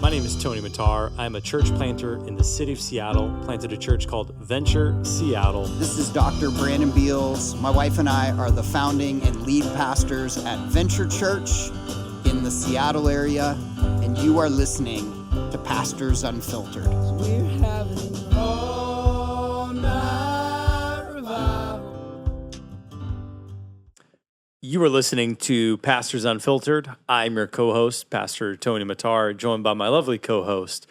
My name is Tony Mattar. I'm a church planter in the city of Seattle, planted a church called Venture Seattle. This is Dr. Brandon Beals. My wife and I are the founding and lead pastors at Venture Church in the Seattle area, and you are listening to Pastors Unfiltered. We're having all night revival. You are listening to Pastors Unfiltered. I'm your co-host, Pastor Tony Mattar, joined by my lovely co-host,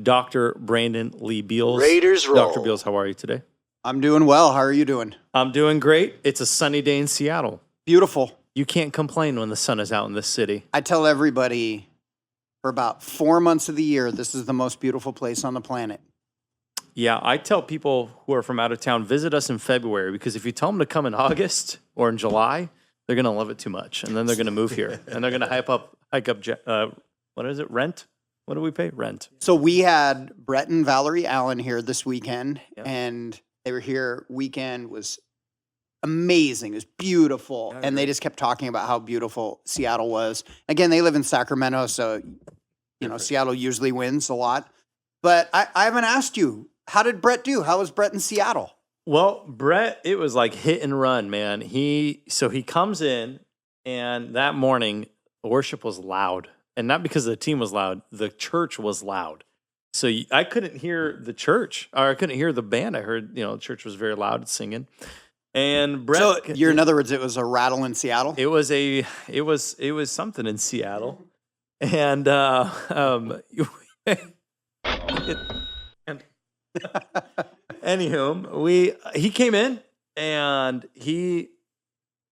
Dr. Brandon Lee Beals. Raiders roll. Dr. Beals, how are you today? I'm doing well. How are you doing? I'm doing great. It's a sunny day in Seattle. Beautiful. You can't complain when the sun is out in this city. I tell everybody for about 4 months of the year, this is the most beautiful place on the planet. Yeah, I tell people who are from out of town, visit us in February, because if you tell them to come in August or in July, they're going to love it too much, and then they're going to move here, and they're going to hike up, what is it, rent? What do we pay? Rent. So we had Brett and Valerie Allen here this weekend, and they were here. Weekend was amazing. It was beautiful, and they just kept talking about how beautiful Seattle was. Again, they live in Sacramento, so Seattle usually wins a lot. But I haven't asked you, how did Brett do? How was Brett in Seattle? Well, Brett, it was like hit and run, man. He comes in, and that morning, worship was loud. And not because the team was loud, the church was loud. So I couldn't hear the church, or I couldn't hear the band. I heard, the church was very loud singing. And Brett, so in other words, it was a rattle in Seattle? It was something in Seattle. And anywho, he came in, and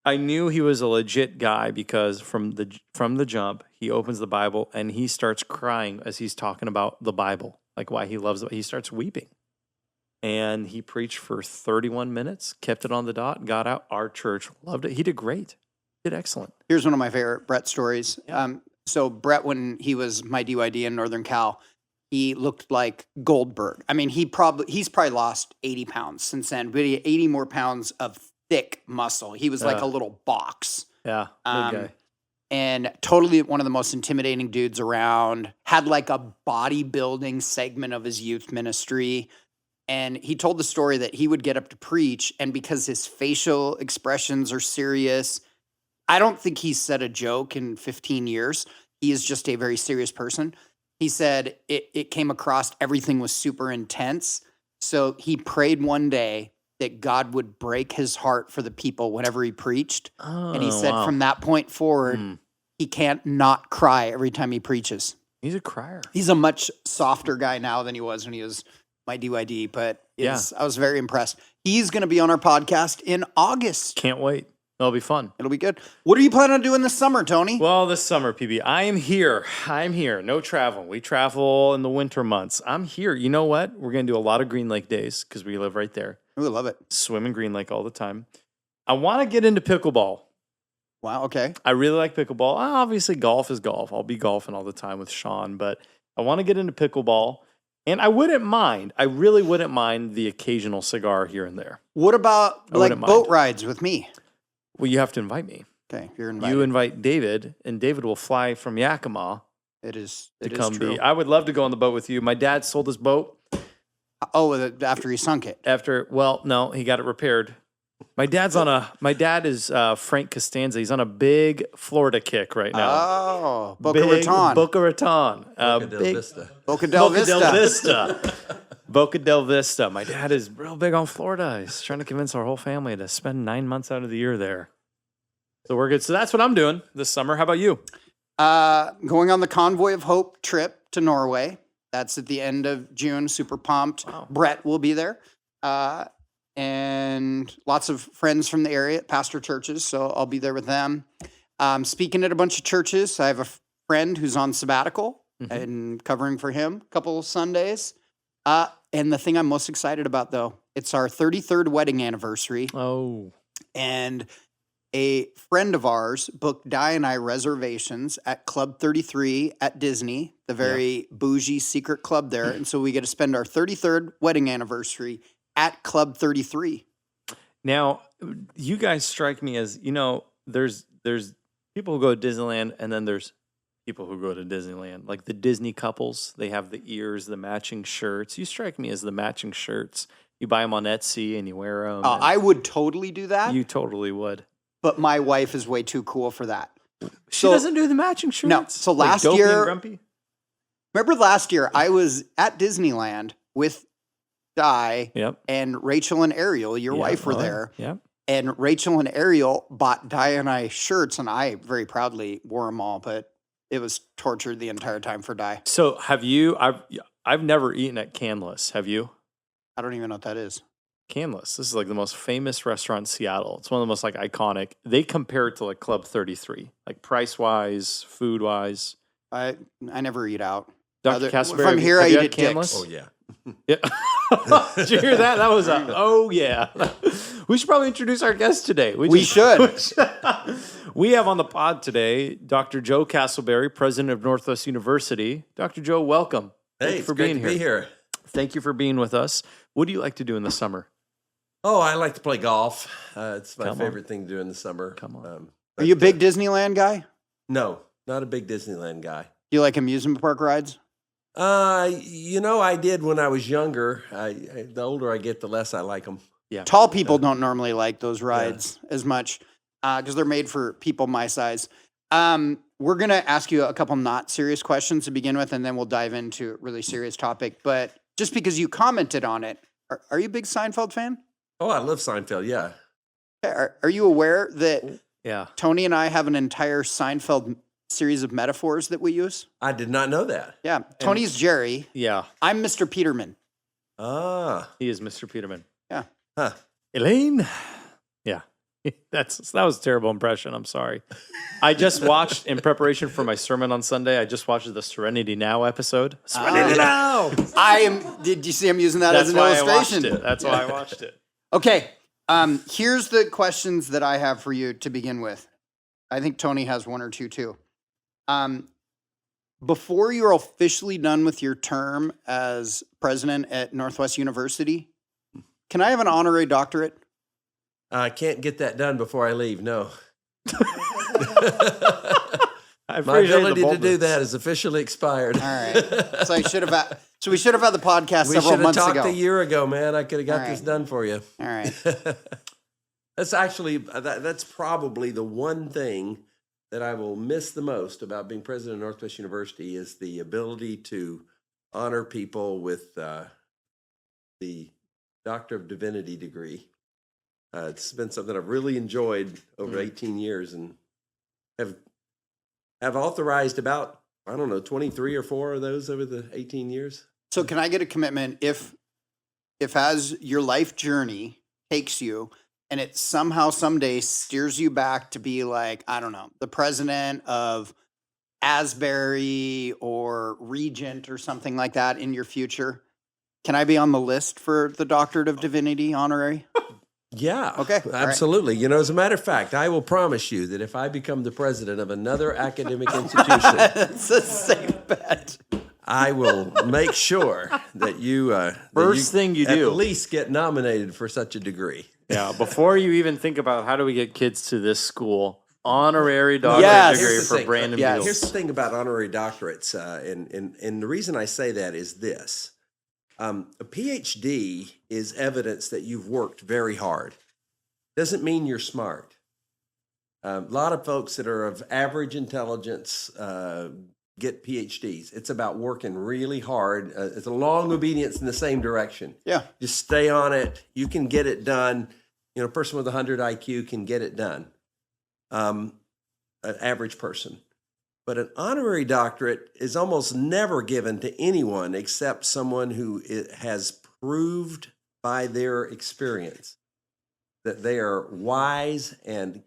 I knew he was a legit guy because from the jump, he opens the Bible and he starts crying as he's talking about the Bible, like why he loves it. He starts weeping, and he preached for 31 minutes, kept it on the dot, got out. Our church loved it. He did great. He did excellent. Here's one of my favorite Brett stories. Yeah. So Brett, when he was my DYD in Northern Cal, he looked like Goldberg. I mean, he's probably lost 80 pounds since then, but he had 80 more pounds of thick muscle. He was like a little box. Yeah, good guy. And totally one of the most intimidating dudes around. Had like a bodybuilding segment of his youth ministry. And he told the story that he would get up to preach, and because his facial expressions are serious, I don't think he's said a joke in 15 years. He is just a very serious person. He said it came across, everything was super intense. So he prayed one day that God would break his heart for the people whenever he preached. And he said from that point forward, he can't not cry every time he preaches. He's a crier. He's a much softer guy now than he was when he was my DYD, but I was very impressed. He's going to be on our podcast in August. Can't wait. It'll be fun. It'll be good. What are you planning on doing this summer, Tony? Well, this summer, PB, I am here. No travel. We travel in the winter months. I'm here. You know what? We're going to do a lot of Green Lake days because we live right there. Ooh, I love it. Swim in Green Lake all the time. I want to get into pickleball. Wow, okay. I really like pickleball. Obviously, golf is golf. I'll be golfing all the time with Sean, but I want to get into pickleball. And I really wouldn't mind the occasional cigar here and there. What about boat rides with me? Well, you have to invite me. Okay, you're invited. You invite David, and David will fly from Yakima. It is true. I would love to go on the boat with you. My dad sold his boat. Oh, after he sunk it? No, he got it repaired. My dad is Frank Costanza. He's on a big Florida kick right now. Oh, Boca Raton. Boca Raton. Boca del Vista. Boca del Vista. Boca del Vista. My dad is real big on Florida. He's trying to convince our whole family to spend 9 months out of the year there. So we're good. So that's what I'm doing this summer. How about you? Going on the Convoy of Hope trip to Norway. That's at the end of June. Super pumped. Wow. Brett will be there. And lots of friends from the area at pastor churches, so I'll be there with them. Speaking at a bunch of churches. I have a friend who's on sabbatical and covering for him a couple of Sundays. And the thing I'm most excited about, though, it's our 33rd wedding anniversary. Oh. And a friend of ours booked Di and I reservations at Club 33 at Disney, the very bougie secret club there. And so we get to spend our 33rd wedding anniversary at Club 33. Now, you guys strike me as, there's people who go to Disneyland, and then there's people who go to Disneyland. Like the Disney couples, they have the ears, the matching shirts. You strike me as the matching shirts. You buy them on Etsy and you wear them. I would totally do that, You totally would. but my wife is way too cool for that. She doesn't do the matching shirts. No. So Like last Dopey year- and Grumpy? Remember last year, I was at Disneyland with Di Yep. and Rachel and Ariel, your Yep. wife, were Oh, there. Yep. And Rachel and Ariel bought Di and I shirts, and I very proudly wore them all, but it was torture the entire time for Di. So have you? I've never eaten at Canlis. Have you? I don't even know what that is. Canlis. This is like the most famous restaurant in Seattle. It's one of the most like iconic. They compare it to like Club 33, like price wise, food wise. I never eat out. Dr. Castleberry, from here, have I you eat had at Dick's. Oh, yeah. Yeah. Did you hear that? That was oh yeah. We should probably introduce our guest today. We should. We have on the pod today Dr. Joe Castleberry, president of Northwest University. Dr. Joe, welcome. Hey, Thank you it's for great being to be here. Thank you for being with us. What do you like to do in the summer? Oh, I like to play golf. It's my Come on. favorite thing to do in the summer. Come on. Are you a big Disneyland guy? No, not a big Disneyland guy. Do you like amusement park rides? I did when I was younger. The older I get, the less I like them. Yeah. Tall people don't normally like those rides as much because they're made for people my size. We're going to ask you a couple not serious questions to begin with, and then we'll dive into a really serious topic. But just because you commented on it, are you a big Seinfeld fan? Oh, I love Seinfeld, yeah. Are you aware that Yeah. Tony and I have an entire Seinfeld series of metaphors that we use? I did not know that. Yeah. Tony's Jerry. Yeah. I'm Mr. Peterman. Ah, He is Mr. Peterman. Yeah. huh. Elaine. Yeah. That was a terrible impression. I'm sorry. I just watched, in preparation for my sermon on Sunday, I just watched the Serenity Now episode. Serenity Now! Did you see him using that That's as an why I watched illustration? it. That's why I watched it. Okay. Here's the questions that I have for you to begin with. I think Tony has one or two too. Before you're officially done with your term as president at Northwest University, can I have an honorary doctorate? I can't get that done before I leave, no. I My appreciate the ability to do boldness. that is officially expired. All right. So we should have had the podcast We several should have months talked ago. a year ago, man. I could have got All this right. done for you. All right. That's actually, that's probably the one thing that I will miss the most about being president of Northwest University is the ability to honor people with the Doctor of Divinity degree. It's been something I've really enjoyed over 18 years and have authorized about, 23 or 4 of those over the 18 years. So can I get a commitment if as your life journey takes you and it somehow someday steers you back to be like, I don't know, the president of Asbury or Regent or something like that in your future, can I be on the list for the Doctorate of Divinity honorary? Yeah. Okay, all right. Absolutely. As a matter of fact, I will promise you that if I become the president of another academic institution, That's a safe bet. I will make sure that you First thing you do. at least get nominated for such a degree. Yeah, before you even think about how do we get kids to this school, honorary doctorate Yes. degree Here's the for thing. Brandon Yes. Beals. Here's the thing about honorary doctorates, and the reason I say that is this. A PhD is evidence that you've worked very hard. Doesn't mean you're smart. A lot of folks that are of average intelligence get PhDs. It's about working really hard. It's a long obedience in the same direction. Yeah. Just stay on it. You can get it done. A person with 100 IQ can get it done. An average person. But an honorary doctorate is almost never given to anyone except someone who has proved by their experience that they are wise and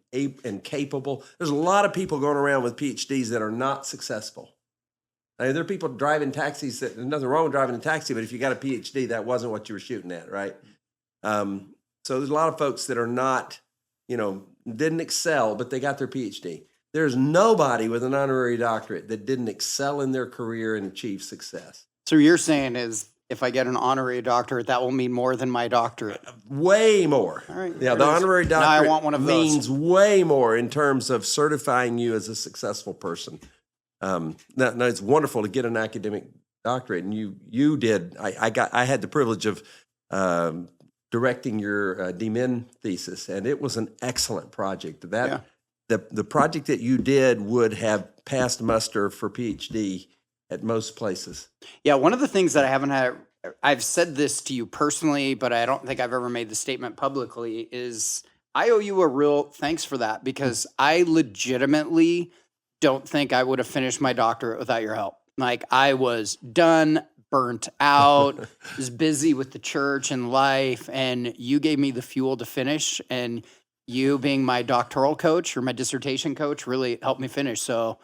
capable. There's a lot of people going around with PhDs that are not successful. I mean, there are people driving taxis there's nothing wrong with driving a taxi, but if you got a PhD, that wasn't what you were shooting at, right? So there's a lot of folks that are not, didn't excel, but they got their PhD. There's nobody with an honorary doctorate that didn't excel in their career and achieve success. So you're saying is if I get an honorary doctorate, that will mean more than my doctorate. Way more. All right, Yeah, there the it is. honorary Now I doctorate want one of those. means way more in terms of certifying you as a successful person. No, it's wonderful to get an academic doctorate, and you did. I had the privilege of directing your DMin thesis, and it was an excellent project. The project that you did would have passed muster for PhD at most places. Yeah, one of the things that I haven't had, I've said this to you personally, but I don't think I've ever made the statement publicly, is I owe you a real thanks for that, because I legitimately don't think I would have finished my doctorate without your help. Like, I was done, burnt out, was busy with the church and life, and you gave me the fuel to finish, and you being my doctoral coach or my dissertation coach really helped me finish. So,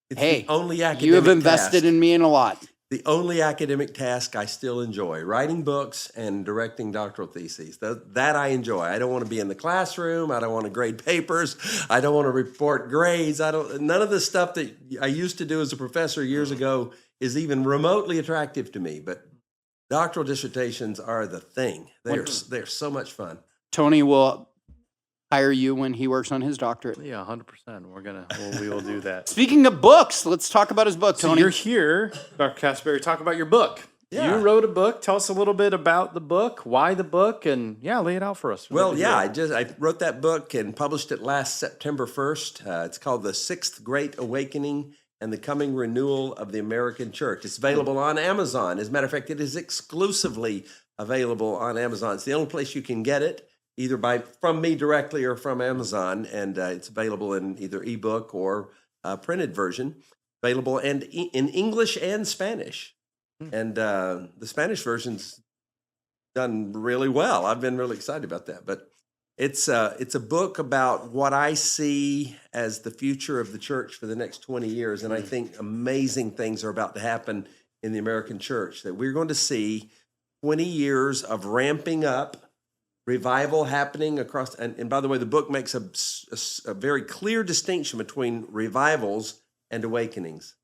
It's hey, the only academic you have invested task. in me in a lot. The only academic task I still enjoy: writing books and directing doctoral theses. That I enjoy. I don't want to be in the classroom. I don't want to grade papers. I don't want to report grades. None of the stuff that I used to do as a professor years ago is even remotely attractive to me. But doctoral dissertations are the thing. They're so much fun. Tony will hire you when he works on his doctorate. Yeah, 100%. We will do that. Speaking of books, let's talk about his book, So Tony. you're here, Dr. Castleberry, talk about your book. Yeah. You wrote a book. Tell us a little bit about the book, why the book, and lay it out for us. Well, yeah, I wrote that book and published it last September 1st. It's called The Sixth Great Awakening and the Coming Renewal of the American Church. It's available on Amazon. As a matter of fact, it is exclusively available on Amazon. It's the only place you can get it, either from me directly or from Amazon, and it's available in either ebook or printed version, available and in English and Spanish. And the Spanish version's done really well. I've been really excited about that. But it's a book about what I see as the future of the church for the next 20 years, and I think amazing things are about to happen in the American church, that we're going to see 20 years of ramping up, revival happening across, and by the way, the book makes a very clear distinction between revivals and awakenings.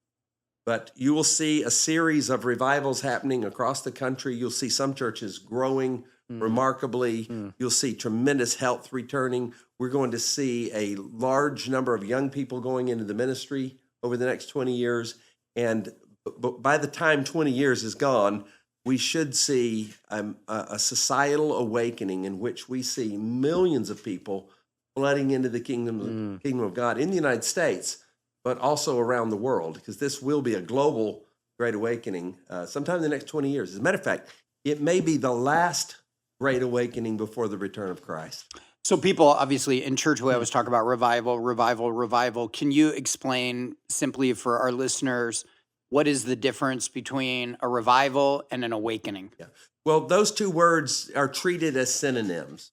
But you will see a series of revivals happening across the country. You'll see some churches growing remarkably. You'll see tremendous health returning. We're going to see a large number of young people going into the ministry over the next 20 years. And by the time 20 years is gone, we should see a societal awakening in which we see millions of people flooding into the kingdom of God in the United States, but also around the world, because this will be a global great awakening sometime in the next 20 years. As a matter of fact, it may be the last great awakening before the return of Christ. So people, obviously, in church, we always talk about revival. Can you explain simply for our listeners, what is the difference between a revival and an awakening? Yeah. Well, those two words are treated as synonyms.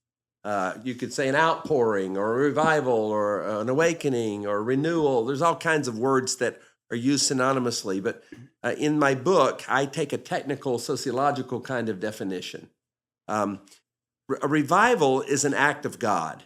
You could say an outpouring or a revival or an awakening or renewal. There's all kinds of words that are used synonymously. But in my book, I take a technical, sociological kind of definition. A revival is an act of God.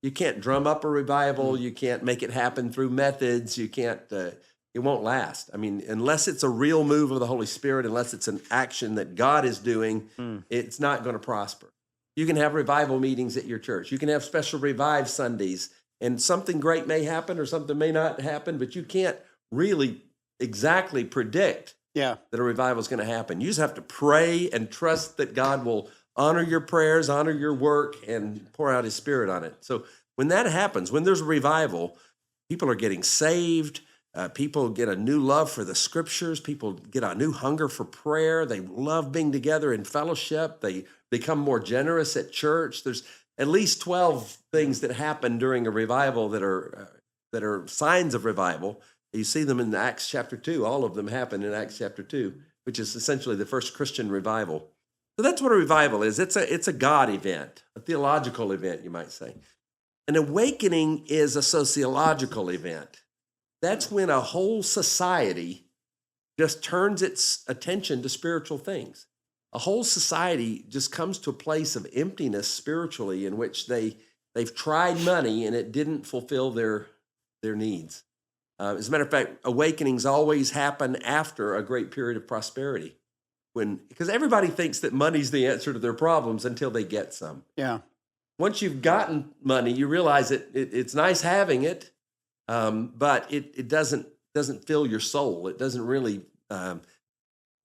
You can't drum up a revival. You can't make it happen through methods. You can't... it won't last. I mean, unless it's a real move of the Holy Spirit, unless it's an action that God is doing, it's not going to prosper. You can have revival meetings at your church. You can have special Revive Sundays, and something great may happen or something may not happen, but you can't really exactly predict that a revival is going to happen. You just have to pray and trust that God will honor your prayers, honor your work, and pour out His Spirit on it. So when that happens, when there's a revival, people are getting saved. People get a new love for the scriptures. People get a new hunger for prayer. They love being together in fellowship. They become more generous at church. There's at least 12 things that happen during a revival that are signs of revival. You see them in Acts chapter 2. All of them happen in Acts chapter 2, which is essentially the first Christian revival. So that's what a revival is. It's a God event, a theological event, you might say. An awakening is a sociological event. That's when a whole society just turns its attention to spiritual things. A whole society just comes to a place of emptiness spiritually in which they've tried money and it didn't fulfill their needs. As a matter of fact, awakenings always happen after a great period of prosperity, because everybody thinks that money's the answer to their problems until they get some. Yeah. Once you've gotten money, you realize that it's nice having it. But it doesn't doesn't fill your soul. It doesn't really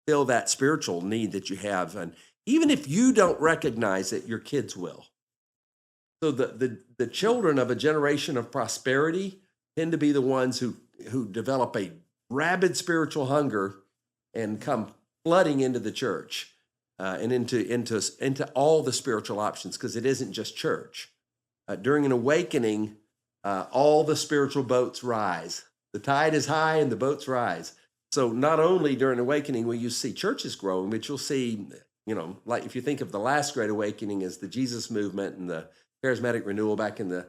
fill that spiritual need that you have. And even if you don't recognize it, your kids will. So the children of a generation of prosperity tend to be the ones who develop a rabid spiritual hunger and come flooding into the church and into all the spiritual options, because it isn't just church. During an awakening, all the spiritual boats rise. The tide is high and the boats rise. So not only during awakening will you see churches growing, but you'll see, like if you think of the last great awakening as the Jesus movement and the charismatic renewal back in the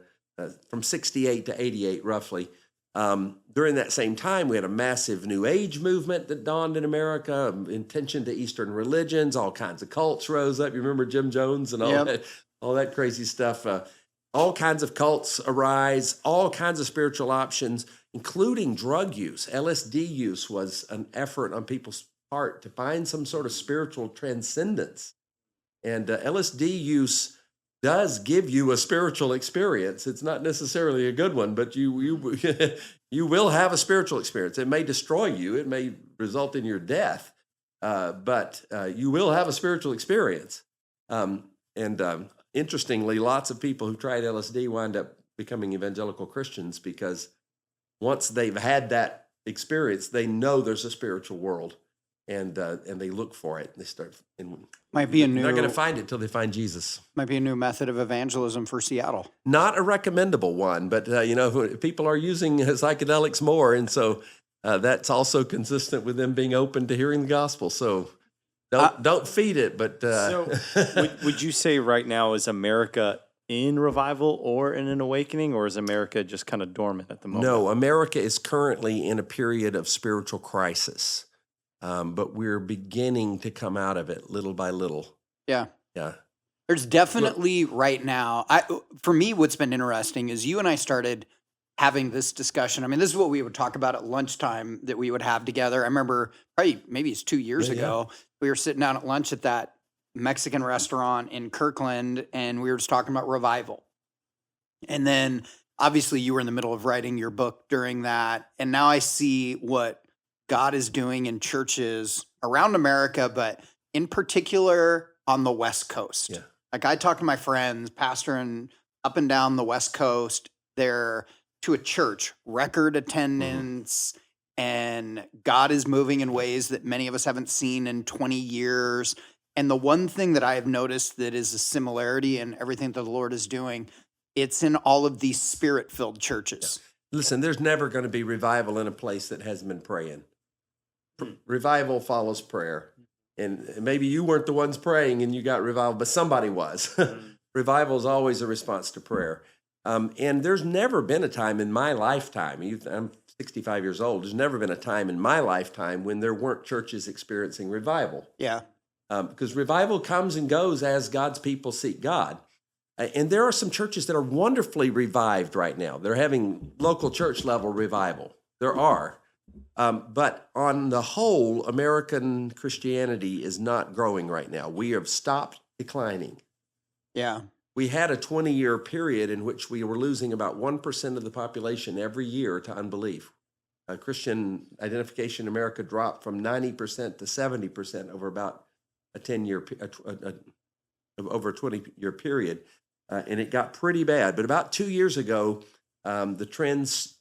from 68 to 88 roughly. During that same time, we had a massive New Age movement that dawned in America, intention to Eastern religions, all kinds of cults rose up. You remember Jim Jones and all that crazy stuff. All kinds of cults arise, all kinds of spiritual options, including drug use. LSD use was an effort on people's part to find some sort of spiritual transcendence. And LSD use does give you a spiritual experience. It's not necessarily a good one, but you you will have a spiritual experience. It may destroy you. It may result in your death, but you will have a spiritual experience. Interestingly, lots of people who tried LSD wind up becoming evangelical Christians because once they've had that experience, they know there's a spiritual world, and they look for it. They start. Might be a new. They're not going to find it till they find Jesus. Might be a new method of evangelism for Seattle. Not a recommendable one, but people are using psychedelics more, and so that's also consistent with them being open to hearing the gospel. So don't feed it. But so would you say right now is America in revival or in an awakening, or is America just kind of dormant at the moment? No, America is currently in a period of spiritual crisis. But we're beginning to come out of it little by little. Yeah. Yeah. There's definitely right now. For me, what's been interesting is you and I started having this discussion. I mean, this is what we would talk about at lunchtime that we would have together. I remember maybe it's 2 years ago. We were sitting down at lunch at that Mexican restaurant in Kirkland, and we were just talking about revival. And then obviously you were in the middle of writing your book during that. And now I see what God is doing in churches around America, but in particular on the West Coast. Yeah. Like I talk to my friends, pastoring up and down the West Coast, they're to a church, record attendance, and God is moving in ways that many of us haven't seen in 20 years. And the one thing that I have noticed that is a similarity in everything that the Lord is doing, it's in all of these spirit-filled churches. Yeah. Listen, there's never going to be revival in a place that hasn't been praying. Revival follows prayer. And maybe you weren't the ones praying and you got revival, but somebody was. Revival is always a response to prayer. And there's never been a time in my lifetime, I'm 65 years old, there's never been a time in my lifetime when there weren't churches experiencing revival. Yeah. Because revival comes and goes as God's people seek God. And there are some churches that are wonderfully revived right now. They're having local church level revival. There are. But on the whole, American Christianity is not growing right now. We have stopped declining. Yeah. We had a 20-year period in which we were losing about 1% of the population every year to unbelief. Christian identification in America dropped from 90% to 70% over about a 10-year, over a 20-year period. And it got pretty bad. But about 2 years ago, the trends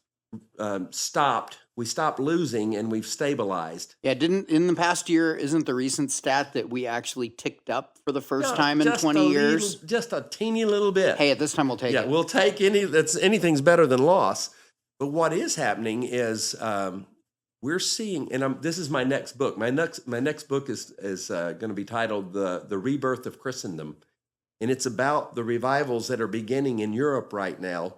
stopped. We stopped losing and we've stabilized. Yeah, in the past year, isn't the recent stat that we actually ticked up for the first time in 20 years? Just a teeny little bit. Hey, at this time we'll take it. Yeah, we'll take anything's better than loss. But what is happening is we're seeing, and this is my next book. My next book is going to be titled The Rebirth of Christendom. And it's about the revivals that are beginning in Europe right now.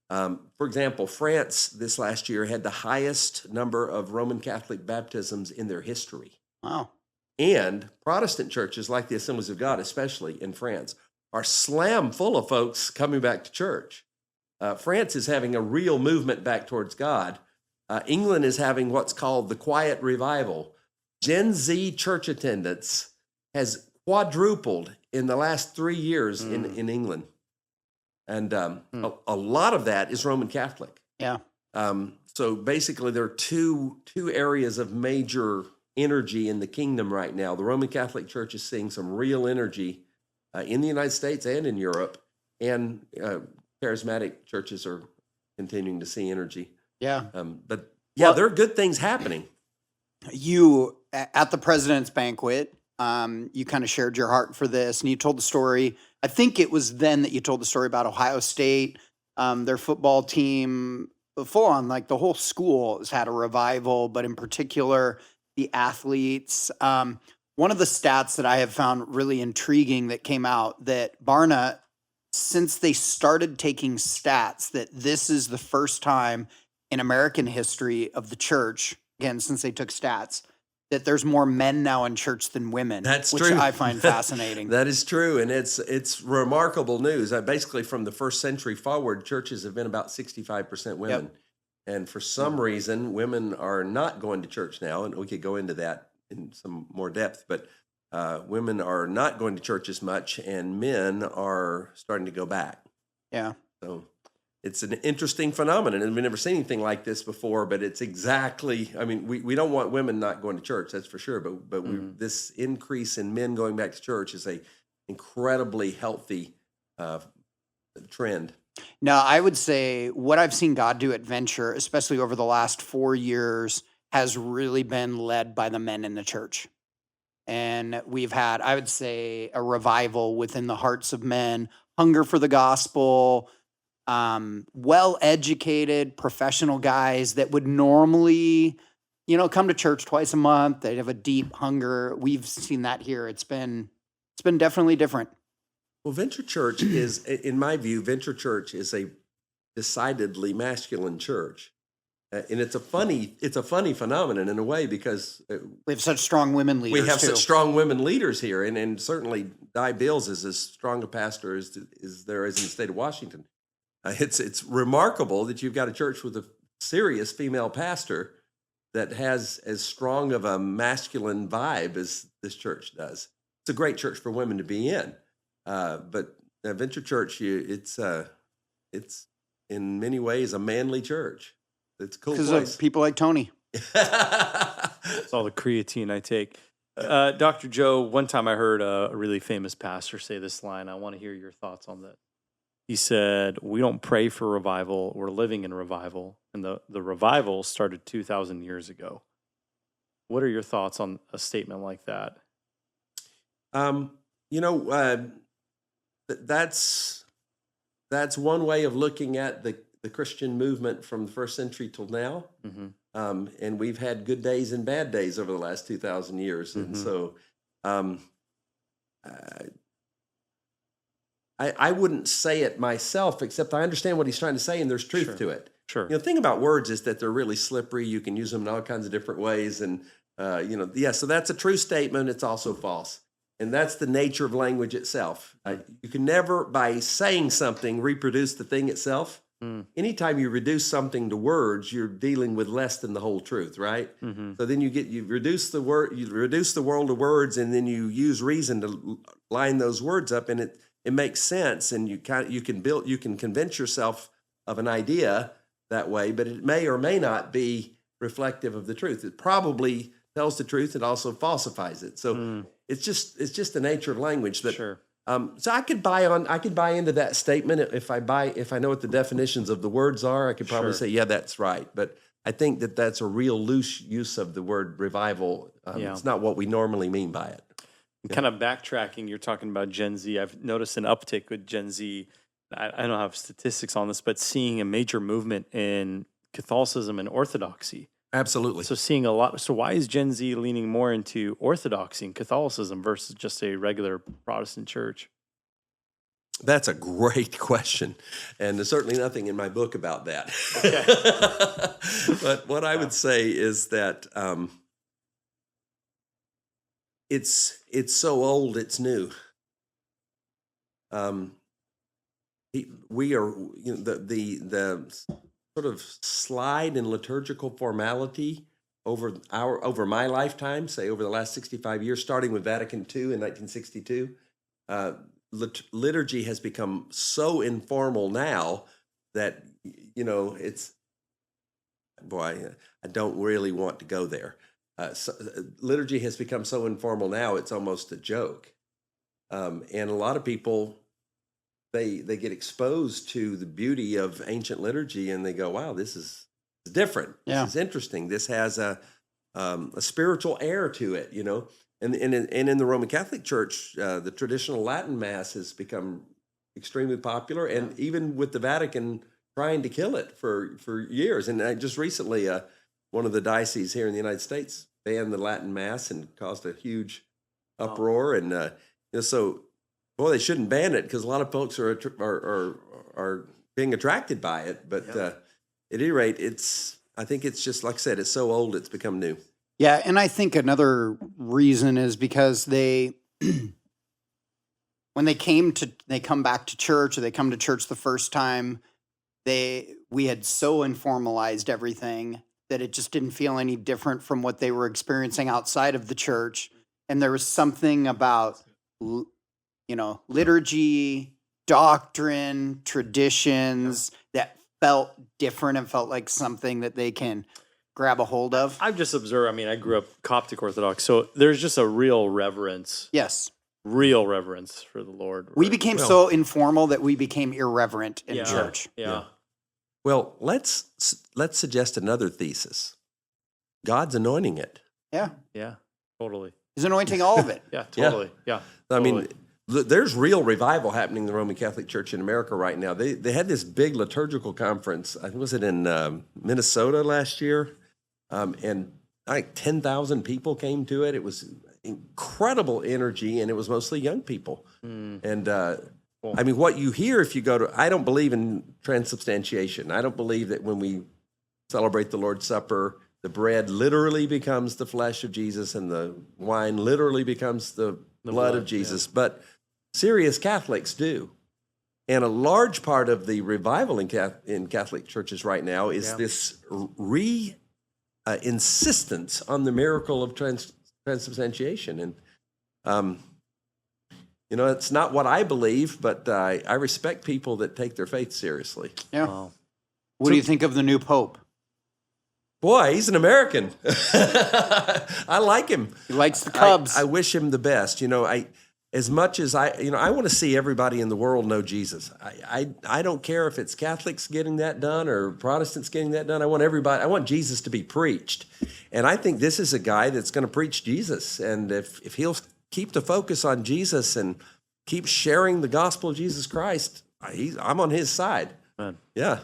For example, France this last year had the highest number of Roman Catholic baptisms in their history. Wow. And Protestant churches like the Assemblies of God, especially in France, are slam full of folks coming back to church. France is having a real movement back towards God. England is having what's called the quiet revival. Gen Z church attendance has quadrupled in the last 3 years in England. And a lot of that is Roman Catholic. Yeah. So basically, there are two areas of major energy in the kingdom right now. The Roman Catholic Church is seeing some real energy in the United States and in Europe, and charismatic churches are continuing to see energy. Yeah. But yeah, Well- there are good things happening. You, at the president's banquet, you kind of shared your heart for this, and you told the story. I think it was then that you told the story about Ohio State, their football team, full on, like the whole school has had a revival, but in particular, the athletes. One of the stats that I have found really intriguing that came out, that Barna, since they started taking stats, that this is the first time in American history of the church, again, since they took stats, that there's more men now in church than women. That's which true. I find fascinating. That is true, and it's remarkable news. Basically, from the first century forward, churches have been about 65% women. Yep. And for some reason, women are not going to church now, and we could go into that in some more depth, but women are not going to church as much, and men are starting to go back. Yeah. So it's an interesting phenomenon, and we've never seen anything like this before, but it's exactly, I mean, we don't want women not going to church, that's for sure, but this increase in men going back to church is a incredibly healthy trend. Now, I would say what I've seen God do at Venture, especially over the last 4 years, has really been led by the men in the church. And we've had, I would say, a revival within the hearts of men, hunger for the gospel, well-educated professional guys that would normally, come to church twice a month. They'd have a deep hunger. We've seen that here. It's been definitely different. Well, Venture Church is, in my view, Venture Church is a decidedly masculine church. And it's a funny phenomenon in a way, because We have such strong women leaders. we have too. such strong women leaders here, and certainly Beals is as strong a pastor as there is in the state of Washington. It's remarkable that you've got a church with a serious female pastor that has as strong of a masculine vibe as this church does. It's a great church for women to be in, but Venture Church, it's in many ways a manly church. It's a cool Because place. of people like Tony. It's all the creatine I take. Dr. Joe, one time I heard a really famous pastor say this line. I want to hear your thoughts on that. He said, "We don't pray for revival. We're living in revival." And the revival started 2,000 years ago. What are your thoughts on a statement like that? That's one way of looking at the Christian movement from the first century till now. Mm-hmm. And we've had good days and bad days over the last 2,000 years. Mm-hmm. And so I wouldn't say it myself, except I understand what he's trying to say, and there's truth to it. Sure. The thing about words is that they're really slippery. You can use them in all kinds of different ways. And, so that's a true statement. It's also false. And that's the nature of language itself. You can never, by saying something, reproduce the thing itself. Anytime you reduce something to words, you're dealing with less than the whole truth, right? Mm-hmm. So then you reduce the world of words, and then you use reason to line those words up, and it makes sense, and you can convince yourself of an idea that way, but it may or may not be reflective of the truth. It probably tells the truth. It also falsifies it. So it's just the nature of language that. Sure. So I could buy into that statement if I know what the definitions of the words are. I could probably say, yeah, that's right. But I think that's a real loose use of the word revival. It's not what we normally mean by it. Kind of backtracking, you're talking about Gen Z. I've noticed an uptick with Gen Z. I don't have statistics on this, but seeing a major movement in Catholicism and Orthodoxy. Absolutely. So seeing a lot. So why is Gen Z leaning more into Orthodoxy and Catholicism versus just a regular Protestant church? That's a great question, and there's certainly nothing in my book about that. Okay. But what I would say is that it's so old, it's new. We are the sort of slide in liturgical formality over my lifetime, say over the last 65 years, starting with Vatican II in 1962. Liturgy has become so informal now that it's boy, I don't really want to go there. Liturgy has become so informal now; it's almost a joke. And a lot of people, they get exposed to the beauty of ancient liturgy, and they go, "Wow, this is different. Yeah. This is interesting. This has a spiritual air to it, you know." And in the Roman Catholic Church, the traditional Latin Mass has become extremely popular, and even with the Vatican trying to kill it for years. And just recently, one of the dioceses here in the United States banned the Latin Mass and caused a huge uproar. And so, boy, they shouldn't ban it because a lot of folks are being attracted by it. But at any rate, I think it's just like I said, it's so old, it's become new. Yeah, and I think another reason is because they, when they come back to church, or they come to church the first time, we had so informalized everything that it just didn't feel any different from what they were experiencing outside of the church. And there was something about, liturgy, doctrine, traditions that felt different and felt like something that they can grab a hold of. I've just observed, I grew up Coptic Orthodox, so there's just a real reverence. Yes. Real reverence for the Lord. We became so informal that we became irreverent in church. Yeah. Well, let's suggest another thesis. God's anointing it. Yeah. Yeah, totally. He's anointing all of it. Yeah, totally. Yeah. I mean, there's real revival happening in the Roman Catholic Church in America right now. They had this big liturgical conference. I think was it in Minnesota last year, and I think 10,000 people came to it. It was incredible energy, and it was mostly young people. And cool. What you hear if you go to, I don't believe in transubstantiation. I don't believe that when we celebrate the Lord's Supper, the bread literally becomes the flesh of Jesus and the wine literally becomes the blood of Jesus. Yeah. But serious Catholics do. And a large part of the revival in Catholic churches right now is this insistence on the miracle of transubstantiation. And, it's not what I believe, but I respect people that take their faith seriously. Yeah. Wow. What do you think of the new Pope? Boy, he's an American. I like him. He likes the Cubs. I wish him the best. As much as I want to see everybody in the world know Jesus. I don't care if it's Catholics getting that done or Protestants getting that done. I want Jesus to be preached. And I think this is a guy that's going to preach Jesus. And if he'll keep the focus on Jesus and keep sharing the gospel of Jesus Christ, I'm on his side. Man. Yeah.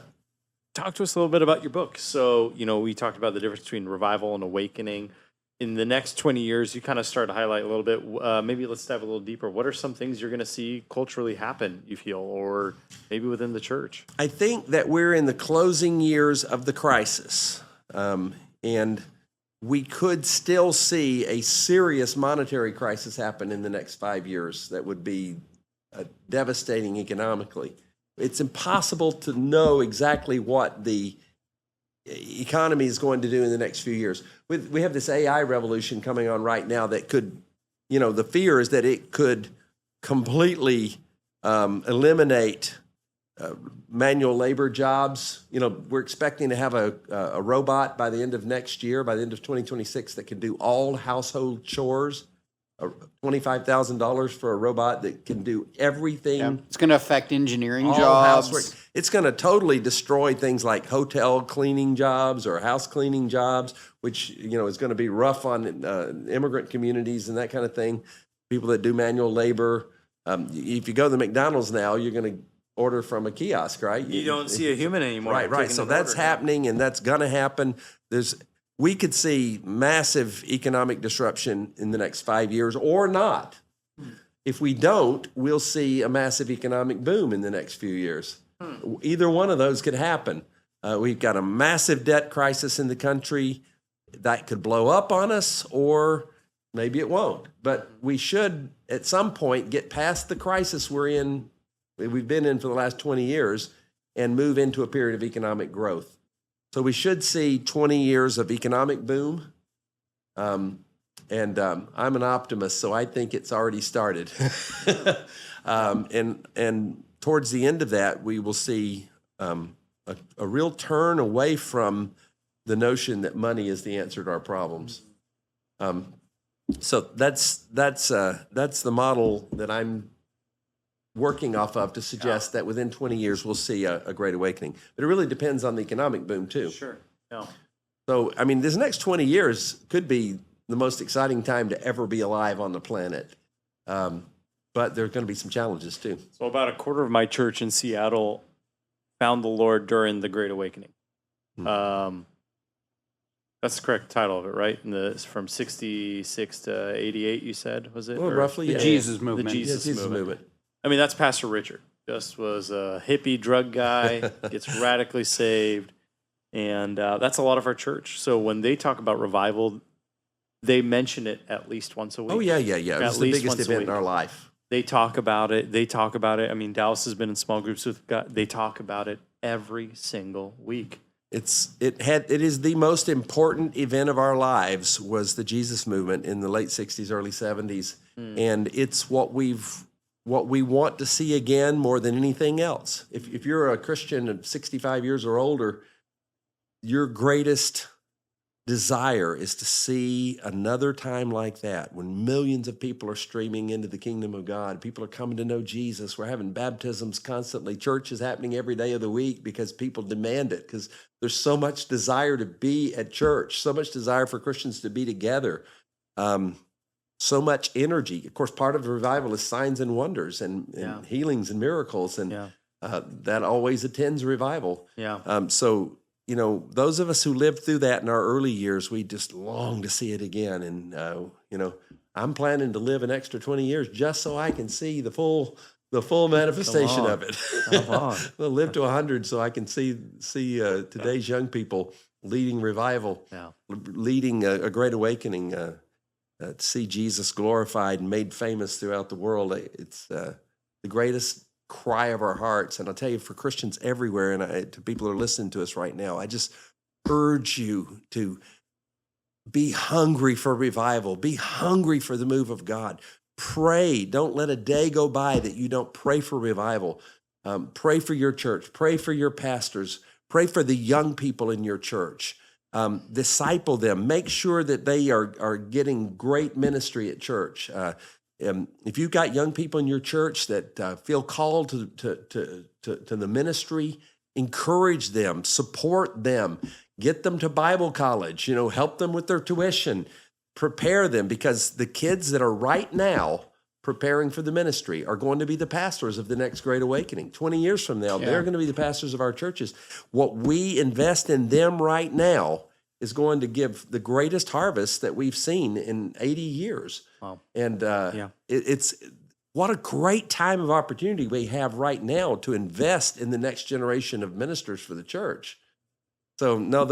Talk to us a little bit about your book. So, we talked about the difference between revival and awakening. In the next 20 years, you kind of start to highlight a little bit. Maybe let's dive a little deeper. What are some things you're going to see culturally happen, you feel, or maybe within the church? I think that we're in the closing years of the crisis. And we could still see a serious monetary crisis happen in the next 5 years that would be devastating economically. It's impossible to know exactly what the economy is going to do in the next few years. We have this AI revolution coming on right now that could, the fear is that it could completely eliminate manual labor jobs. We're expecting to have a robot by the end of next year, by the end of 2026, that can do all household chores. $25,000 for a robot that can do everything. Yeah. It's going to affect engineering jobs. Housework. It's going to totally destroy things like hotel cleaning jobs or house cleaning jobs, which is going to be rough on immigrant communities and that kind of thing. People that do manual labor. If you go to the McDonald's now, you're going to order from a kiosk, right? You don't see a human anymore. Right. So that's happening, and that's going to happen. We could see massive economic disruption in the next 5 years or not. If we don't, we'll see a massive economic boom in the next few years. Either one of those could happen. We've got a massive debt crisis in the country that could blow up on us, or maybe it won't. But we should, at some point, get past the crisis we've been in for the last 20 years and move into a period of economic growth. So we should see 20 years of economic boom. I'm an optimist, so I think it's already started. And towards the end of that, we will see a real turn away from the notion that money is the answer to our problems. So that's the model that I'm working off of to suggest that within 20 years we'll see a great awakening. But it really depends on the economic boom too. Sure. Yeah. So, I mean, this next 20 years could be the most exciting time to ever be alive on the planet. But there's going to be some challenges too. So about a quarter of my church in Seattle found the Lord during the Great Awakening. That's the correct title of it, right? It's from 66 to 88, you said, was it? Well, roughly, The yeah. Jesus movement. The Jesus Jesus movement. movement. I mean, that's Pastor Richard. Just was a hippie drug guy, gets radically saved. And that's a lot of our church. So when they talk about revival, they mention it at least once a week. Oh, yeah. It At was the least biggest once a event in week. our life. They talk about it. I mean, Dallas has been in small groups with God. They talk about it every single week. It is the most important event of our lives was the Jesus movement in the late 60s, early 70s. And it's what we want to see again more than anything else. If you're a Christian of 65 years or older, your greatest desire is to see another time like that when millions of people are streaming into the kingdom of God. People are coming to know Jesus. We're having baptisms constantly. Church is happening every day of the week because people demand it, because there's so much desire to be at church, so much desire for Christians to be together, so much energy. Of course, part of the revival is signs and wonders and healings and miracles, and that always attends revival. Yeah. So, you know, those of us who lived through that in our early years, we just long to see it again. And, you know, I'm planning to live an extra 20 years just so I can see the full manifestation of it. Come on. I'll live to 100 so I can see today's young people leading revival, leading a great awakening, to see Jesus glorified and made famous throughout the world. It's the greatest cry of our hearts. And I'll tell you, for Christians everywhere, and to people who are listening to us right now, I just urge you to be hungry for revival, be hungry for the move of God. Pray. Don't let a day go by that you don't pray for revival. Pray for your church. Pray for your pastors. Pray for the young people in your church. Disciple them. Make sure that they are getting great ministry at church. If you've got young people in your church that feel called to the ministry, encourage them, support them, get them to Bible college, you know, help them with their tuition, prepare them, because the kids that are right now preparing for the ministry are going to be the pastors of the next Great Awakening. 20 years from now, they're going to be the pastors of our churches. What we invest in them right now is going to give the greatest harvest that we've seen in 80 years. Wow. And it's what a great time of opportunity we have right now to invest in the next generation of ministers for the church. So no,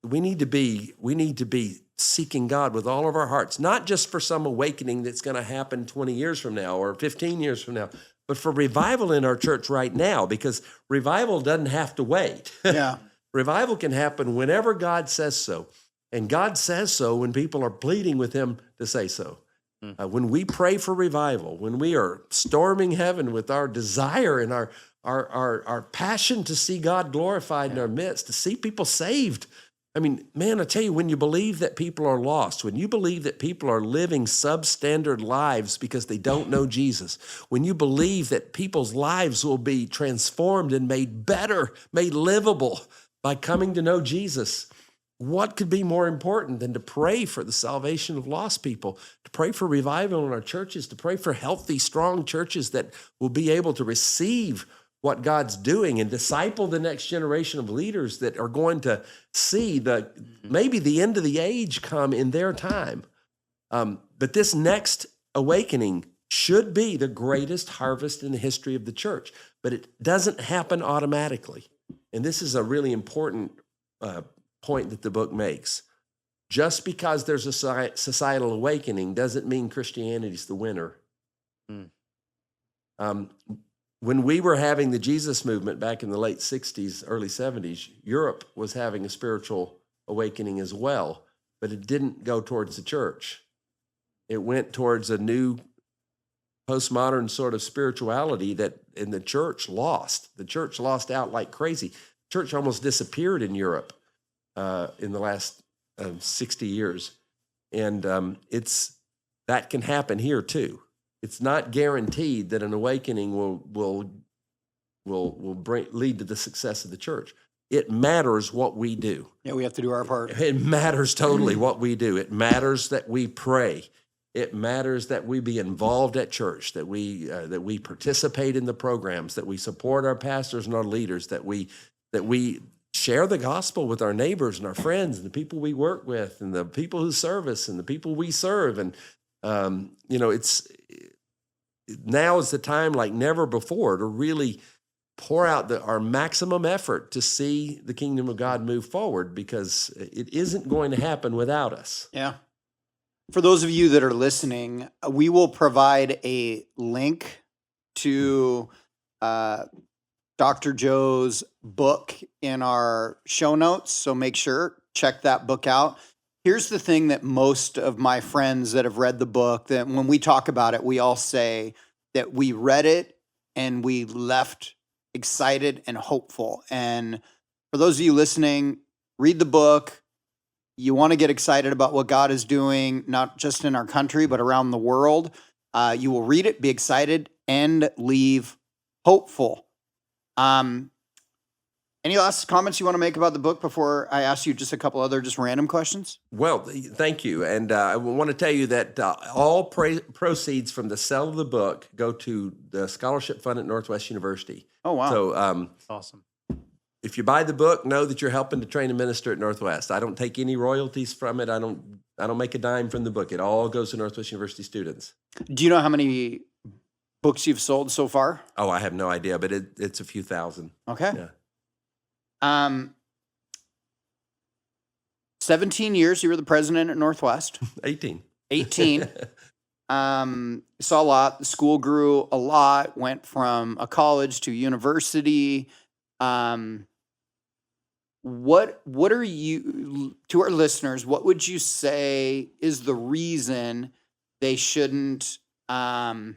we need to be seeking God with all of our hearts, not just for some awakening that's going to happen 20 years from now or 15 years from now, but for revival in our church right now, because revival doesn't have to wait. Yeah. Revival can happen whenever God says so. And God says so when people are pleading with him to say so. When we pray for revival, when we are storming heaven with our desire and our passion to see God glorified in our midst, to see people saved. I mean, man, I tell you, when you believe that people are lost, when you believe that people are living substandard lives because they don't know Jesus, when you believe that people's lives will be transformed and made better, made livable by coming to know Jesus, what could be more important than to pray for the salvation of lost people, to pray for revival in our churches, to pray for healthy, strong churches that will be able to receive what God's doing and disciple the next generation of leaders that are going to see maybe the end of the age come in their time. But this next awakening should be the greatest harvest in the history of the church, but it doesn't happen automatically. And this is a really important point that the book makes. Just because there's a societal awakening doesn't mean Christianity's the winner. When we were having the Jesus movement back in the late 60s, early 70s, Europe was having a spiritual awakening as well, but it didn't go towards the church. It went towards a new postmodern sort of spirituality and the church lost. The church lost out like crazy. Church almost disappeared in Europe. in the last 60 years. And that can happen here too. It's not guaranteed that an awakening will lead to the success of the church. It matters what we do. Yeah, we have to do our part. It matters totally what we do. It matters that we pray. It matters that we be involved at church, that we participate in the programs, that we support our pastors and our leaders, that we share the gospel with our neighbors and our friends and the people we work with and the people who serve us and the people we serve. And now is the time like never before to really pour out our maximum effort to see the kingdom of God move forward, because it isn't going to happen without us. Yeah. For those of you that are listening, we will provide a link to Dr. Joe's book in our show notes. So make sure, check that book out. Here's the thing that most of my friends that have read the book, that when we talk about it, we all say that we read it and we left excited and hopeful. And for those of you listening, read the book. You want to get excited about what God is doing, not just in our country, but around the world. You will read it, be excited, and leave hopeful. Any last comments you want to make about the book before I ask you just a couple other just random questions? Well, thank you. And I want to tell you that all proceeds from the sale of the book go to the scholarship fund at Northwest University. Oh, wow. So Awesome. if you buy the book, know that you're helping to train a minister at Northwest. I don't take any royalties from it. I don't make a dime from the book. It all goes to Northwest University students. Do you know how many books you've sold so far? Oh, I have no idea, but it's a few thousand. Okay. Yeah. 17 years you were the president at Northwest. 18. 18. Saw a lot. The school grew a lot, went from a college to university. What are you, to our listeners, what would you say is the reason they shouldn't let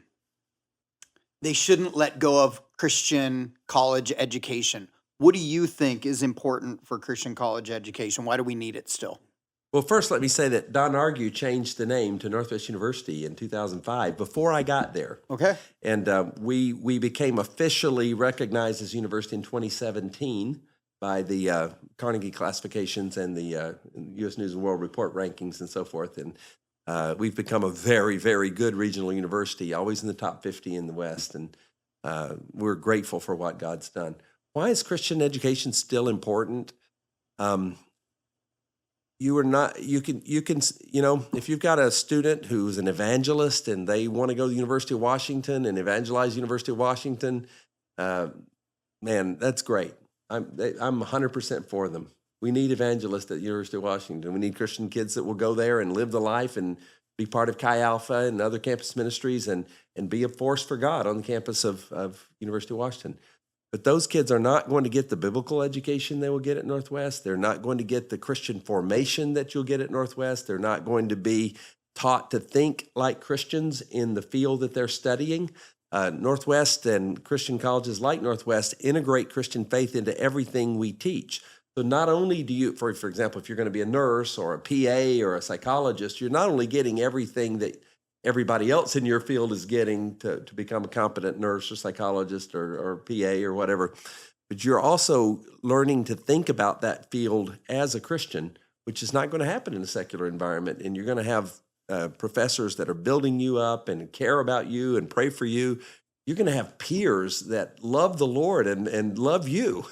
go of Christian college education? What do you think is important for Christian college education? Why do we need it still? Well, first, let me say that Don Argue changed the name to Northwest University in 2005 before I got there. Okay. And we became officially recognized as a university in 2017 by the Carnegie classifications and the U.S. News and World Report rankings and so forth. And we've become a very, very good regional university, always in the top 50 in the West. And we're grateful for what God's done. Why is Christian education still important? If you've got a student who's an evangelist and they want to go to the University of Washington and evangelize University of Washington, man, that's great. I'm 100% for them. We need evangelists at the University of Washington. We need Christian kids that will go there and live the life and be part of Chi Alpha and other campus ministries and be a force for God on the campus of University of Washington. But those kids are not going to get the biblical education they will get at Northwest. They're not going to get the Christian formation that you'll get at Northwest. They're not going to be taught to think like Christians in the field that they're studying. Northwest and Christian colleges like Northwest integrate Christian faith into everything we teach. So not only do you, for example, if you're going to be a nurse or a PA or a psychologist, you're not only getting everything that everybody else in your field is getting to become a competent nurse or psychologist or PA or whatever, but you're also learning to think about that field as a Christian, which is not going to happen in a secular environment. And you're going to have professors that are building you up and care about you and pray for you. You're going to have peers that love the Lord and love you.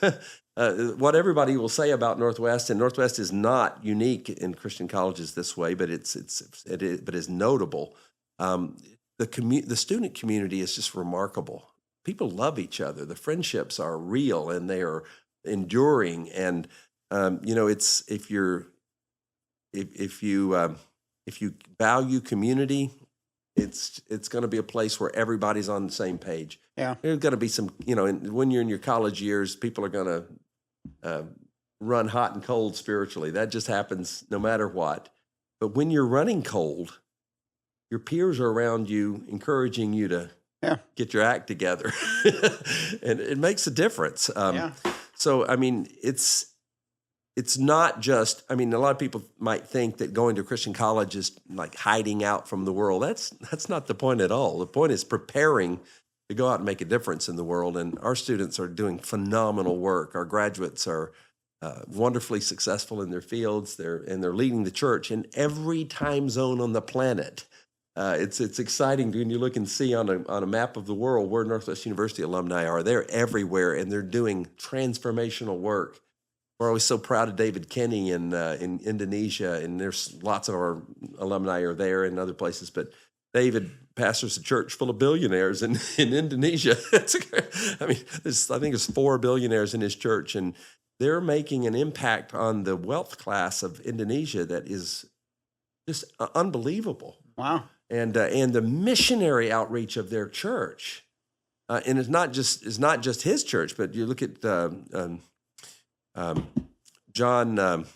What everybody will say about Northwest, and Northwest is not unique in Christian colleges this way, but it is notable. The student community is just remarkable. People love each other. The friendships are real and they are enduring. And it's if you value community, it's going to be a place where everybody's on the same page. Yeah, there's going to be some. When you're in your college years, people are going to run hot and cold spiritually. That just happens no matter what. But when you're running cold, your peers are around you, encouraging you to get your act together, and it makes a difference. So, I mean, it's not just, I mean, a lot of people might think that going to Christian college is like hiding out from the world. That's not the point at all. The point is preparing to go out and make a difference in the world. And our students are doing phenomenal work. Our graduates are wonderfully successful in their fields. They're leading the church in every time zone on the planet. It's exciting when you look and see on a map of the world where Northwest University alumni are. They're everywhere, and they're doing transformational work. We're always so proud of David Kenny in Indonesia, and there's lots of our alumni are there and other places. But David pastors a church full of billionaires in Indonesia. I think there's 4 billionaires in his church, and they're making an impact on the wealth class of Indonesia that is just unbelievable. Wow. And the missionary outreach of their church, and it's not just his church, but you look at John,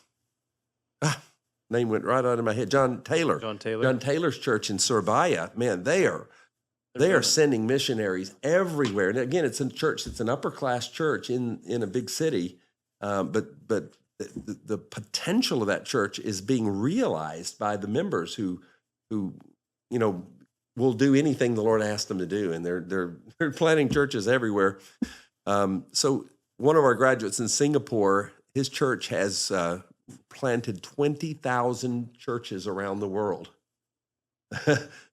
name went right out of my head. John Taylor. John Taylor. John Taylor's church in Surabaya. Man, they are sending missionaries everywhere. And again, it's a church. It's an upper class church in a big city, but the potential of that church is being realized by the members who will do anything the Lord asks them to do, and they're planting churches everywhere. So one of our graduates in Singapore, his church has planted 20,000 churches around the world.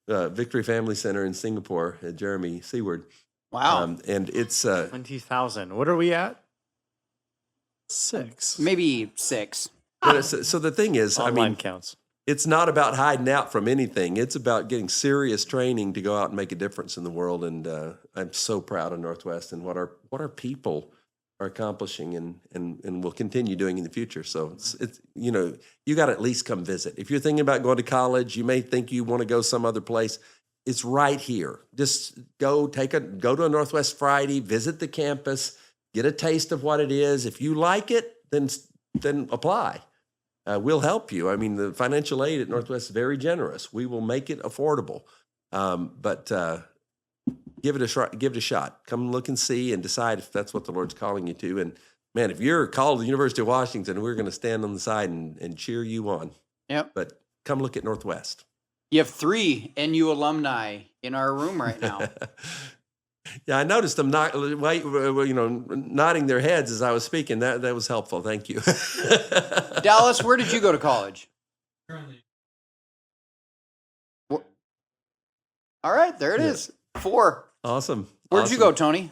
Victory Family Center in Singapore, Jeremy Seward. Wow. And it's 20,000. What are we at? 6. Maybe 6. So the thing is, Online counts. It's not about hiding out from anything. It's about getting serious training to go out and make a difference in the world. And I'm so proud of Northwest and what our people are accomplishing and will continue doing in the future. So it's you got to at least come visit. If you're thinking about going to college, you may think you want to go some other place. It's right here. Just go to a Northwest Friday, visit the campus, get a taste of what it is. If you like it, then apply. We'll help you. I mean, the financial aid at Northwest is very generous. We will make it affordable. But give it a shot. Come look and see and decide if that's what the Lord's calling you to. And man, if you're called to the University of Washington, we're going to stand on the side and cheer you on. Yep. But come look at Northwest. You have 3 NU alumni in our room right now. Yeah, I noticed them nodding their heads as I was speaking. That was helpful. Thank you. Dallas, where did you go to college? Currently. All right, there it is. 4. Awesome. Where'd you go, Tony?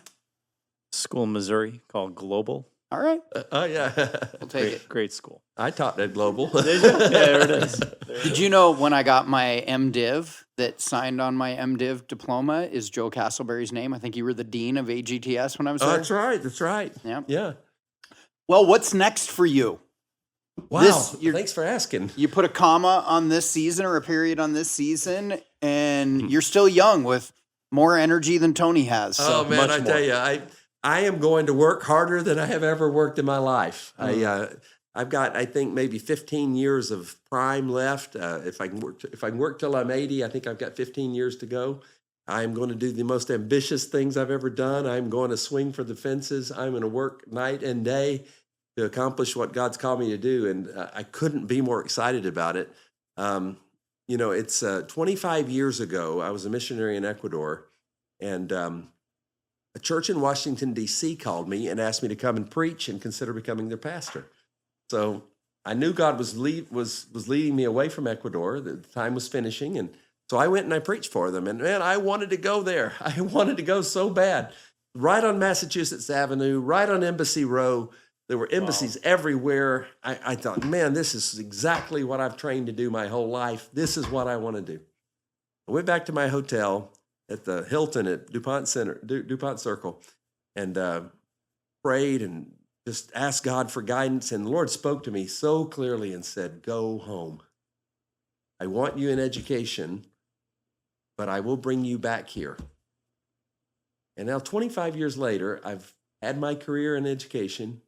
School in Missouri called Global. All right. Oh, yeah. We'll take it. Great school. I taught at Global. Did you? Yeah, there it is. Did you know when I got my MDiv, that signed on my MDiv diploma is Joe Castleberry's name? I think you were the dean of AGTS when I was there. That's right. That's right. Yeah. Yeah. Well, what's next for you? Wow. You're- Thanks for asking. You put a comma on this season or a period on this season, and you're still young with more energy than Tony has. So Oh man, much I more. tell you, I am going to work harder than I have ever worked in my life. I've got, I think, maybe 15 years of prime left. If I can work till I'm 80, I think I've got 15 years to go. I'm going to do the most ambitious things I've ever done. I'm going to swing for the fences. I'm going to work night and day to accomplish what God's called me to do, and I couldn't be more excited about it. It's 25 years ago, I was a missionary in Ecuador, and a church in Washington, D.C. called me and asked me to come and preach and consider becoming their pastor. So I knew God was leading me away from Ecuador. The time was finishing, and so I went and I preached for them. And man, I wanted to go there. I wanted to go so bad. Right on Massachusetts Avenue, right on Embassy Row. There were embassies everywhere. I thought, man, this is exactly what I've trained to do my whole life. This is what I want to do. I went back to my hotel at the Hilton at DuPont Circle, and prayed and just asked God for guidance. And the Lord spoke to me so clearly and said, go home. I want you in education, but I will bring you back here. And now 25 years later, I've had my career in education.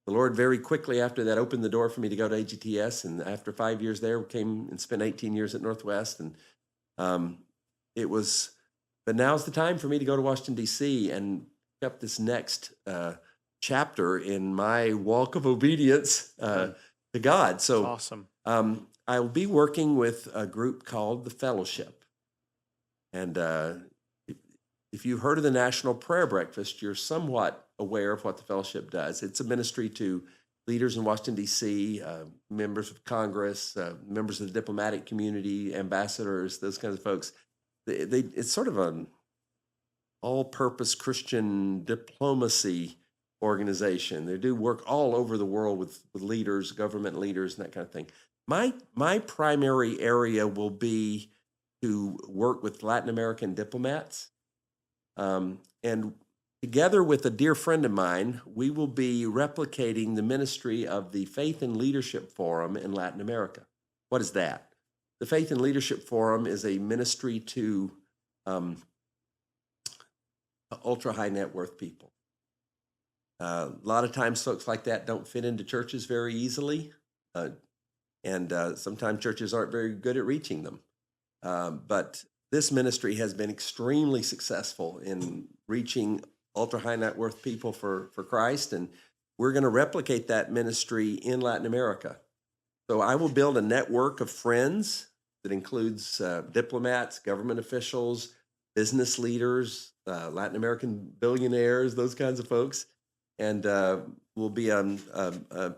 The Lord very quickly after that opened the door for me to go to AGTS. And after 5 years there, came and spent 18 years at Northwest. And but now's the time for me to go to Washington, D.C. and pick up this next chapter in my walk of obedience to God. So Awesome. I'll be working with a group called the Fellowship. And if you've heard of the National Prayer Breakfast, you're somewhat aware of what the Fellowship does. It's a ministry to leaders in Washington, D.C., members of Congress, members of the diplomatic community, ambassadors, those kinds of folks. It's sort of an all-purpose Christian diplomacy organization. They do work all over the world with leaders, government leaders, and that kind of thing. My primary area will be to work with Latin American diplomats. And together with a dear friend of mine, we will be replicating the ministry of the Faith and Leadership Forum in Latin America. What is that? The Faith and Leadership Forum is a ministry to ultra-high net worth people. A lot of times folks like that don't fit into churches very easily, and sometimes churches aren't very good at reaching them. But this ministry has been extremely successful in reaching ultra-high net worth people for Christ, and we're going to replicate that ministry in Latin America. So I will build a network of friends that includes diplomats, government officials, business leaders, Latin American billionaires, those kinds of folks, and will be a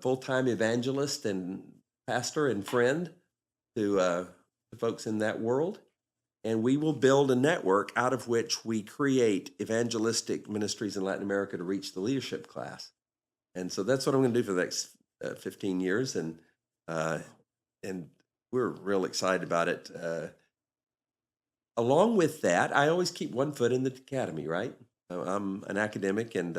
full-time evangelist and pastor and friend to the folks in that world. And we will build a network out of which we create evangelistic ministries in Latin America to reach the leadership class. And so that's what I'm going to do for the next 15 years. And we're real excited about it. Along with that, I always keep one foot in the academy, right? I'm an academic, and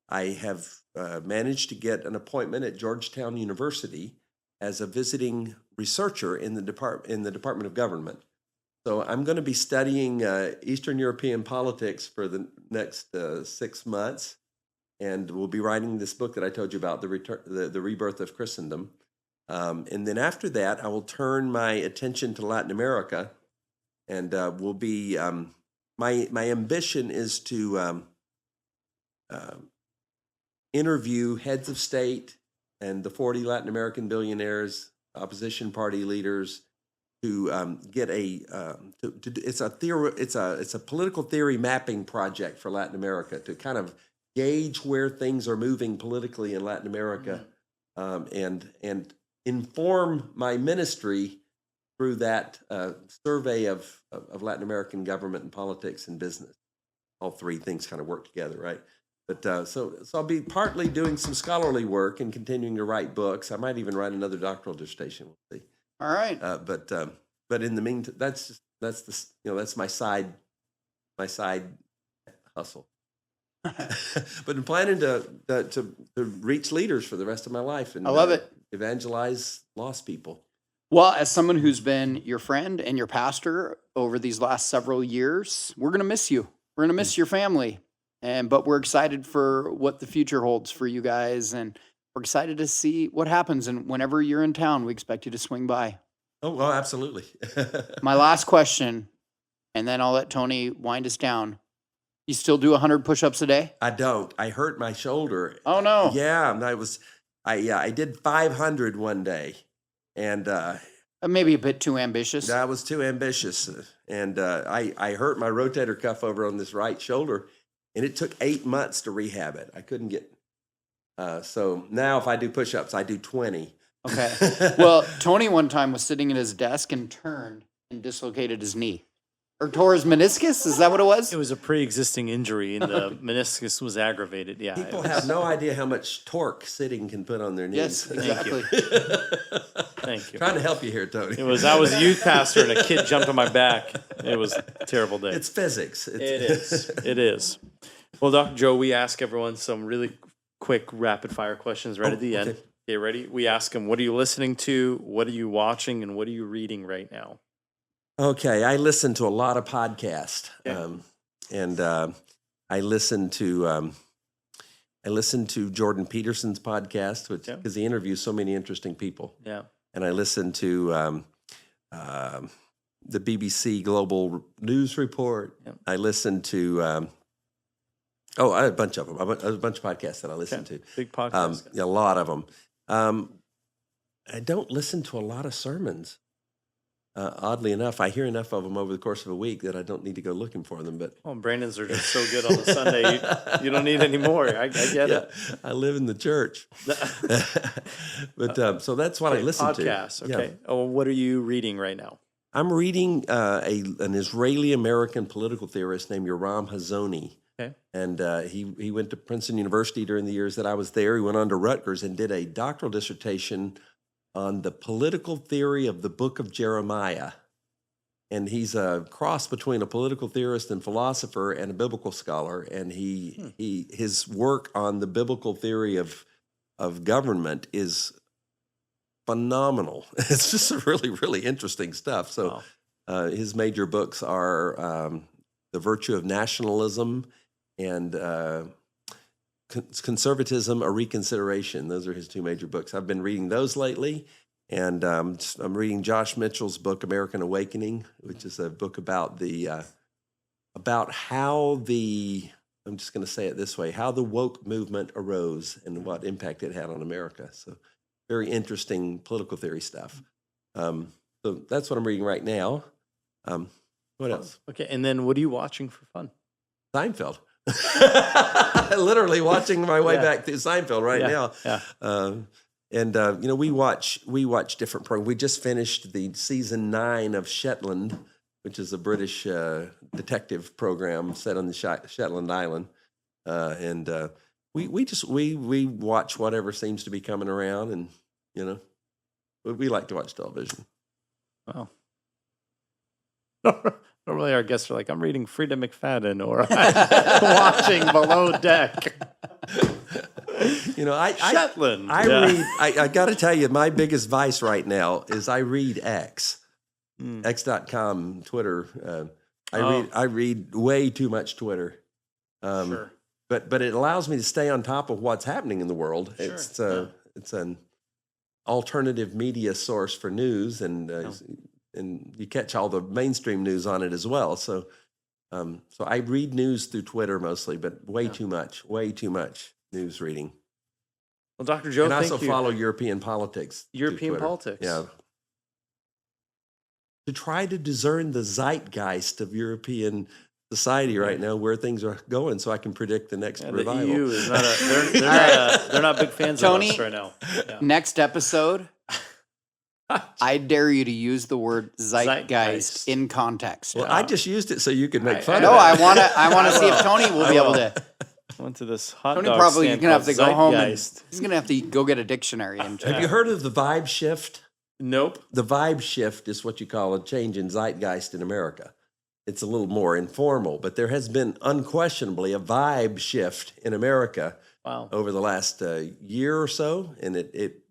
I have managed to get an appointment at Georgetown University as a visiting researcher in the Department of Government. So I'm going to be studying Eastern European politics for the next 6 months, and we'll be writing this book that I told you about, the Rebirth of Christendom. And then after that, I will turn my attention to Latin America, and will be my ambition is to interview heads of state and the 40 Latin American billionaires, opposition party leaders, to get it's a political theory mapping project for Latin America to kind of gauge where things are moving politically in Latin America, and inform my ministry through that survey of Latin American government and politics and business. All three things kind of work together, right? But so I'll be partly doing some scholarly work and continuing to write books. I might even write another doctoral dissertation. We'll see. All right. But in the meantime, that's my side hustle. But I'm planning to reach leaders for the rest of my life, and I love it. Evangelize lost people. Well, as someone who's been your friend and your pastor over these last several years, we're going to miss you. We're going to miss your family, but we're excited for what the future holds for you guys, and we're excited to see what happens. And whenever you're in town, we expect you to swing by. Oh, well, absolutely. My last question, and then I'll let Tony wind us down. You still do 100 push-ups a day? I don't. I hurt my shoulder. Oh, no. Yeah, I did 500 one day, and maybe a bit too ambitious. That was too ambitious, and I hurt my rotator cuff over on this right shoulder, and it took 8 months to rehab it. I couldn't get. So now, if I do push-ups, I do 20. Okay. Well, Tony one time was sitting at his desk and turned and dislocated his knee. Or tore his meniscus? Is that what it was? It was a pre-existing injury, and the meniscus was aggravated. Yeah, people have no idea how much torque sitting can put on their knees. Yes, exactly. Thank you. Trying to help you here, Tony. I was a youth pastor, and a kid jumped on my back. It was a terrible day. It's physics. It is. It is. Well, Dr. Joe, we ask everyone some really quick rapid-fire questions right at the end. Okay, ready? We ask them, what are you listening to? What are you watching? And what are you reading right now? Okay, I listen to a lot of podcasts, Okay. and I listen to Jordan Peterson's podcast, because he interviews so many interesting people. Yeah, and I listen to the BBC Global News Report. Yeah. I listen to Oh, I had a bunch of them. There's a bunch of podcasts that I listen to. Big podcast. Yeah, a lot of them. I don't listen to a lot of sermons. Oddly enough, I hear enough of them over the course of a week that I don't need to go looking for them. But Brandon's are just so good on the Sunday. You don't need any more. I get it. I live in the church. But so that's what I listen podcasts, to. Okay. Yeah. Oh, what are you reading right now? I'm reading an Israeli-American political theorist named Yoram Hazony. Okay. And he went to Princeton University during the years that I was there. He went on to Rutgers and did a doctoral dissertation on the political theory of the book of Jeremiah. And he's a cross between a political theorist and philosopher and a biblical scholar. And his work on the biblical theory of government is phenomenal. It's just really, really interesting stuff. So his major books are The Virtue of Nationalism and Conservatism, A Reconsideration. Those are his two major books. I've been reading those lately. And I'm reading Josh Mitchell's book, American Awakening, which is a book about how I'm just going to say it this way, how the woke movement arose and what impact it had on America. So very interesting political theory stuff. So that's what I'm reading right now. What else? Okay, and then what are you watching for fun? Seinfeld. Literally watching my way back through Seinfeld right now. Yeah. We watch different programs. We just finished the season 9 of Shetland, which is a British detective program set on the Shetland Island. We watch whatever seems to be coming around, and we like to watch television. Wow. Normally our guests are like, I'm reading Frida McFadden or I'm watching Below Deck. Shetland. I got to tell you, my biggest vice right now is I read X, X.com, Twitter. I read way too much Twitter. Sure. But it allows me to stay on top of what's happening in the world. Sure. It's an alternative media source for news, and you catch all the mainstream news on it as well. So I read news through Twitter mostly, but way too much news reading. Well, Dr. Joe, and I thank also you. follow European politics. European politics. Yeah. To try to discern the zeitgeist of European society right now, where things are going, so I can predict the next revival. The EU is not they're not big fans Tony, of us right now. Yeah. Next episode, I dare you to use the word zeitgeist in context. Well, I just used it so you could make fun of it. No, I want to see if Tony will be able to. Went to this hot Tony dog probably stand going to have to called go home and Zeitgeist. he's going to have to go get a dictionary. And Have you heard of the vibe shift? Nope. The vibe shift is what you call a change in zeitgeist in America. It's a little more informal, but there has been unquestionably a vibe shift in America over the last year or so, and it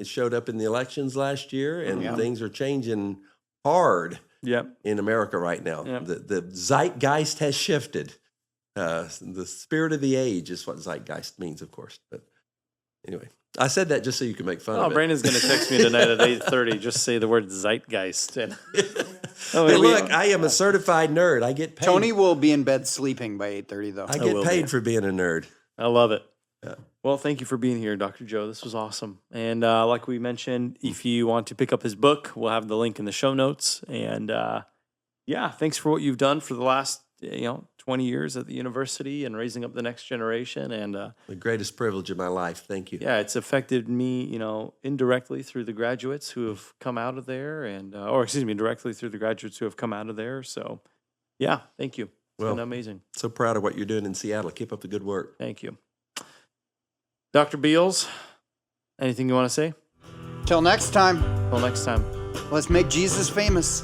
showed up in the elections last year, and things are changing hard in America right now. Yep. The zeitgeist has shifted. The spirit of the age is what zeitgeist means, of course. But anyway, I said that just so you could make fun of it. Brandon's going to text me tonight at 8:30. Just say the word zeitgeist. And hey, look, I am a certified nerd. I get paid. Tony will be in bed sleeping by 8:30, though. I get paid for being a nerd. I love it. Yeah. Well, thank you for being here, Dr. Joe. This was awesome. And like we mentioned, if you want to pick up his book, we'll have the link in the show notes. And thanks for what you've done for the last 20 years at the university and raising up the next generation. And the greatest privilege of my life. Thank you. Yeah, it's affected me, indirectly through the graduates who have come out of there, and directly through the graduates who have come out of there. So, thank you. It's been amazing. So proud of what you're doing in Seattle. Keep up the good work. Thank you. Dr. Beals, anything you want to say? Till next time. Till next time. Let's make Jesus famous.